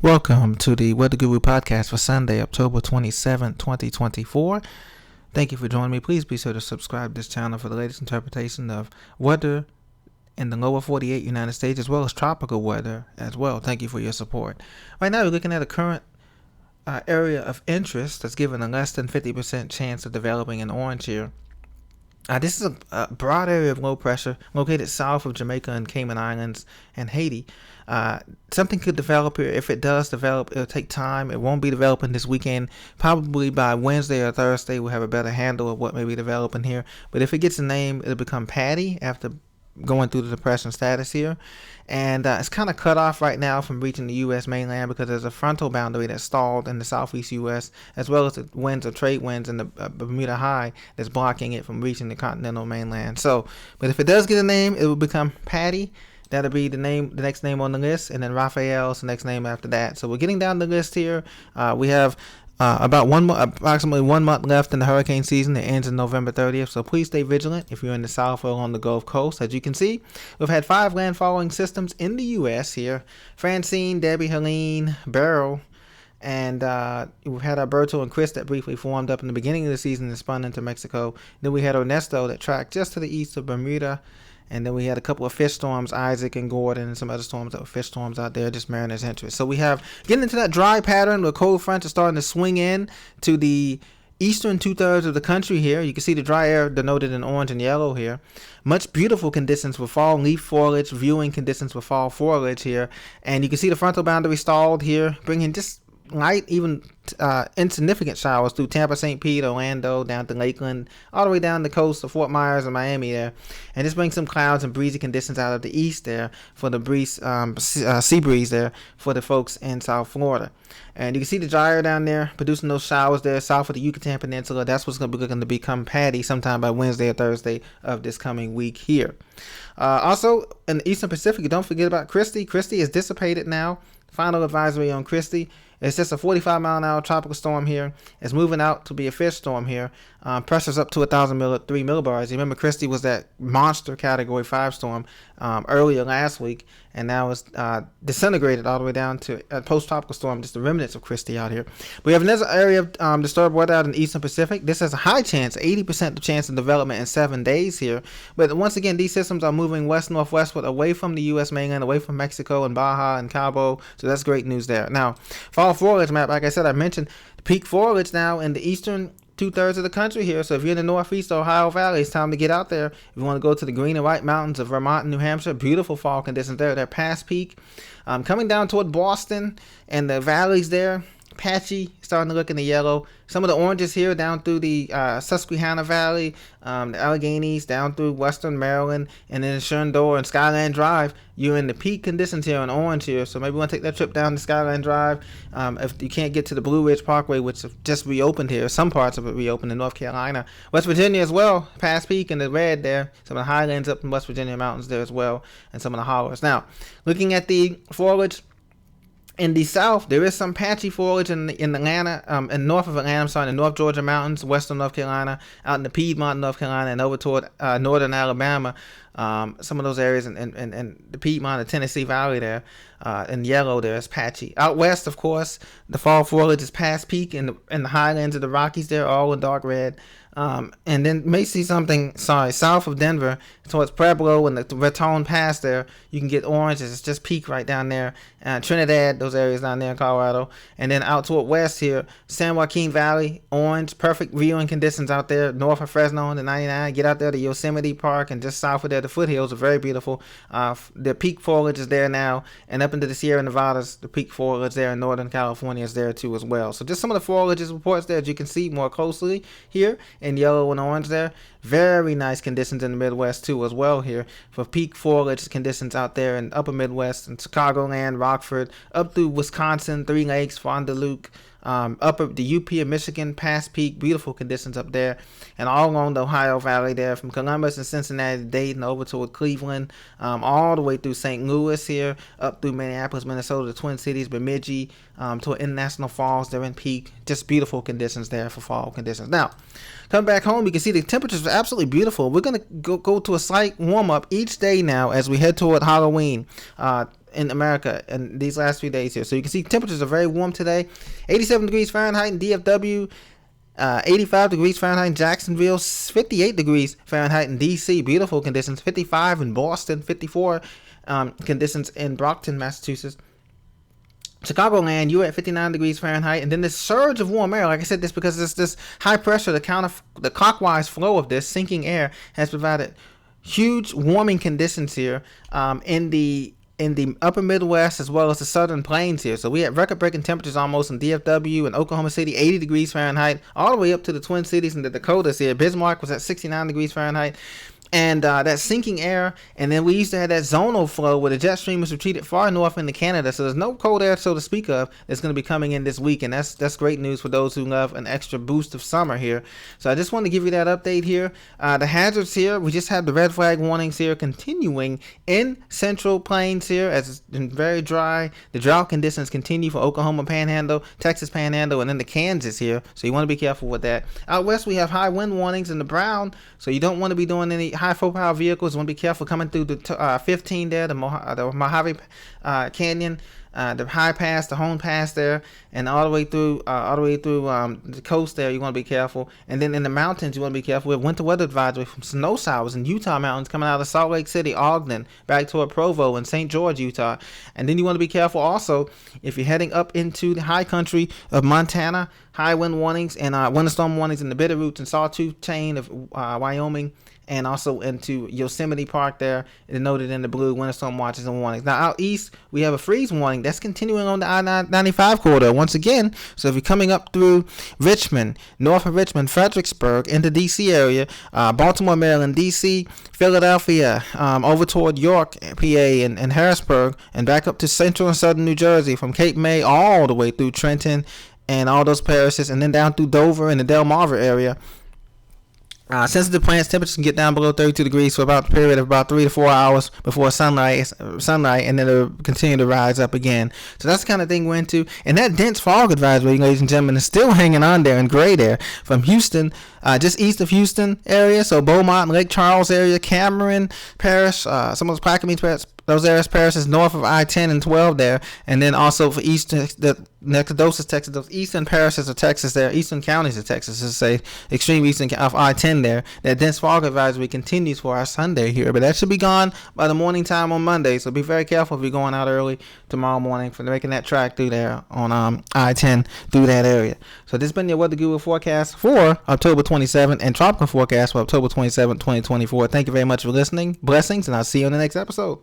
Welcome to the Weather Guru podcast for Sunday, October 27, 2024. Thank you for joining me. Please be sure to subscribe to this channel for the latest interpretation of weather in the lower 48 United States as well as tropical weather as well. Thank you for your support. Right now we're looking at a current area of interest that's given a less than 50% chance of developing in orange here. This is a broad area of low pressure located south of Jamaica and Cayman Islands and Haiti. Something could develop here. If it does develop, it'll take time. It won't be developing this weekend. Probably by Wednesday or Thursday, we'll have a better handle of what may be developing here. But if it gets a name, it'll become Patty after going through the depression status here. And it's kind of cut off right now from reaching the U.S. mainland because there's a frontal boundary that's stalled in the southeast U.S. as well as the winds or trade winds in the Bermuda High that's blocking it from reaching the continental mainland. So, but if it does get a name, it will become Patty. That'll be the next name on the list, and then Raphael's the next name after that. So we're getting down the list here. We have approximately 1 month left in the hurricane season. It ends on November 30th, so please stay vigilant if you're in the south or along the Gulf Coast. As you can see, we've had 5 landfalling systems in the U.S. here: Francine, Debbie, Helene, Beryl, and we've had Alberto and Chris that briefly formed up in the beginning of the season and spun into Mexico. Then we had Ernesto that tracked just to the east of Bermuda. And then we had a couple of fish storms, Isaac and Gordon, and some other storms that were fish storms out there, just Mariner's interest. So we have getting into that dry pattern where cold fronts are starting to swing in to the eastern 2/3 of the country here. You can see the dry air denoted in orange and yellow here. Much beautiful conditions for fall leaf foliage, viewing conditions for fall foliage here. And you can see the frontal boundary stalled here, bringing just light, even insignificant showers through Tampa, St. Pete, Orlando, down to Lakeland, all the way down the coast of Fort Myers and Miami there. And this brings some clouds and breezy conditions out of the east there for the breeze, sea breeze there for the folks in South Florida. And you can see the gyre down there producing those showers there south of the Yucatan Peninsula. That's what's going to become Patty sometime by Wednesday or Thursday of this coming week here. Also, in the Eastern Pacific, don't forget about Christy. Christy is dissipated now. Final advisory on Christy. It's just a 45-mile-an-hour tropical storm here. It's moving out to be a fish storm here. Pressure's up to 1,003 millibars. You remember Christy was that monster Category 5 storm earlier last week, and now it's disintegrated all the way down to a post-tropical storm, just the remnants of Christy out here. We have another area of disturbed weather out in the Eastern Pacific. This has a high chance, 80% chance of development in 7 days here. But once again, these systems are moving west-northwestward away from the U.S. mainland, away from Mexico and Baja and Cabo, so that's great news there. Now, fall foliage map, like I said, I mentioned peak foliage now in the eastern 2/3 of the country here. So if you're in the northeast Ohio Valley, it's time to get out there. If you want to go to the green and white mountains of Vermont and New Hampshire, beautiful fall conditions there. They're past peak. Coming down toward Boston and the valleys there, patchy, starting to look in the yellow. Some of the oranges here down through the Susquehanna Valley, the Alleghenies, down through western Maryland, and then Shenandoah and Skyland Drive. You're in the peak conditions here in orange here, so maybe you want to take that trip down to Skyland Drive. If you can't get to the Blue Ridge Parkway, which just reopened here, some parts of it reopened in North Carolina. West Virginia as well, past peak in the red there. Some of the highlands up in West Virginia mountains there as well, and some of the hollers. Now, looking at the foliage, in the south, there is some patchy foliage in Atlanta, and north of Atlanta, in the North Georgia mountains, western North Carolina, out in the Piedmont, North Carolina, and over toward northern Alabama. Some of those areas in the Piedmont, the Tennessee Valley there, in yellow there is patchy. Out west, of course, the fall foliage is past peak in the highlands of the Rockies there, all in dark red. And then may see something, south of Denver towards Pueblo and the Raton Pass there, you can get oranges. It's just peak right down there. Trinidad, those areas down there in Colorado. And then out toward west here, San Joaquin Valley, orange, perfect viewing conditions out there, north of Fresno and the 99. Get out there to Yosemite Park, and just south of there, the foothills are very beautiful. The peak foliage is there now, and up into the Sierra Nevadas, the peak foliage there in Northern California is there too as well. So just some of the foliage reports there, as you can see more closely here in yellow and orange there. Very nice conditions in the Midwest too as well here for peak foliage conditions out there in upper Midwest and Chicagoland, Rockford, up through Wisconsin, 3 Lakes, Fond du Lac, up the UP of Michigan, past peak, beautiful conditions up there, and all along the Ohio Valley there, from Columbus and Cincinnati, Dayton, over toward Cleveland, all the way through St. Louis here, up through Minneapolis, Minnesota, the Twin Cities, Bemidji, to International Falls. They're in peak. Just beautiful conditions there for fall conditions. Now, come back home, you can see the temperatures are absolutely beautiful. We're going to go to a slight warm-up each day now as we head toward Halloween. in America in these last few days here. So you can see temperatures are very warm today. 87 degrees Fahrenheit in DFW. 85 degrees Fahrenheit in Jacksonville, 58 degrees Fahrenheit in DC, beautiful conditions, 55 in Boston, 54 conditions in Brockton, Massachusetts. Chicagoland, you're at 59 degrees Fahrenheit, and then this surge of warm air, like I said, this because this high pressure, the clockwise flow of this sinking air has provided huge warming conditions here in the upper Midwest as well as the southern plains here. So we had record-breaking temperatures almost in DFW and Oklahoma City, 80 degrees Fahrenheit, all the way up to the Twin Cities and the Dakotas here. Bismarck was at 69 degrees Fahrenheit. And that sinking air, and then we used to have that zonal flow where the jet stream was retreated far north into Canada, so there's no cold air, so to speak of, that's going to be coming in this week, and that's great news for those who love an extra boost of summer here. So I just want to give you that update here. The hazards here, we just have the red flag warnings here continuing in Central Plains here as it's been very dry. The drought conditions continue for Oklahoma Panhandle, Texas Panhandle, and then the Kansas here, so you want to be careful with that. Out west, we have high wind warnings in the brown, so you don't want to be doing any high profile vehicles. You want to be careful coming through the 15 there, the Mojave Canyon, the high pass, the Hone Pass there, and all the way through the coast there. You want to be careful. And then in the mountains, you want to be careful. We have winter weather advisory from snow showers in Utah mountains coming out of Salt Lake City, Ogden, back toward Provo and St. George, Utah. And then you want to be careful also if you're heading up into the high country of Montana. High wind warnings and winter storm warnings in the Bitterroots and Sawtooth chain of Wyoming, and also into Yosemite Park there, noted in the blue, winter storm watches and warnings. Now out east, we have a freeze warning that's continuing on the I-95 corridor once again. So if you're coming up through Richmond, north of Richmond, Fredericksburg, into D.C. area, Baltimore, Maryland, D.C., Philadelphia, over toward York, PA, and Harrisburg, and back up to central and southern New Jersey, from Cape May all the way through Trenton and all those parishes, and then down through Dover and the Delmarva area. Sensitive plants temperatures can get down below 32 degrees for about a period of about 3 to 4 hours before sunlight, and then it'll continue to rise up again. So that's the kind of thing we're into. And that dense fog advisory, ladies and gentlemen, is still hanging on there in gray there from Houston, just east of Houston area. So Beaumont, Lake Charles area, Cameron Parish, some of those Plaquemines, those areas, parishes north of I-10 and 12 there, and then also for eastern, the Nacogdoches, Texas, those eastern parishes of Texas there, eastern counties of Texas, to say extreme eastern of I-10 there. That dense fog advisory continues for our Sunday here, but that should be gone by the morning time on Monday. So be very careful if you're going out early tomorrow morning for making that track through there on I-10 through that area. So this has been your Weather Guru forecast for October 27th and tropical forecast for October 27th, 2024. Thank you very much for listening. Blessings, and I'll see you on the next episode.